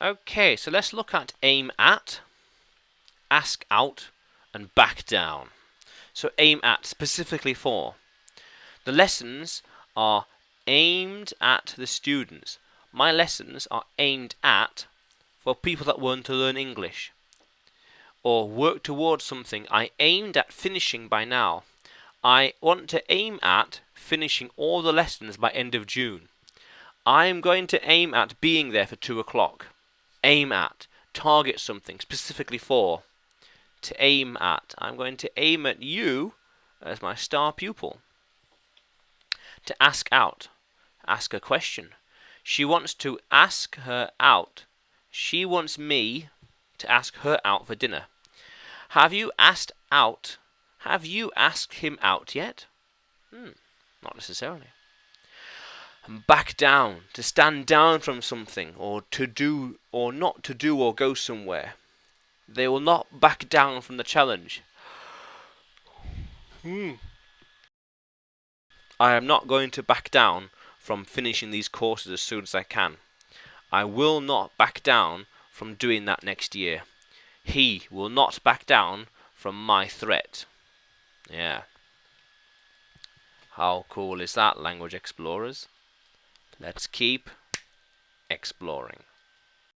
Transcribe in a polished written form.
Okay, so let's look at aim at, ask out, and back down. So aim at, specifically for. The lessons are aimed at the students. My lessons are aimed at for people that want to learn English or work towards something I aimed at finishing by now. I want to aim at finishing all the lessons by end of June. I am going to aim at being there for 2 o'clock. Aim at, target something specifically for. To aim at, I'm going to aim at you as my star pupil. To ask out, ask a question. She wants to ask her out. She wants me to ask her out for dinner. Have you asked out? Have you asked him out yet? Not necessarily. Back down, to stand down from something, or to do, or not to do, or go somewhere. They will not back down from the challenge. I am not going to back down from finishing these courses as soon as I can. I will not back down from doing that next year. He will not back down from my threat. Yeah. How cool is that, language explorers? Let's keep exploring.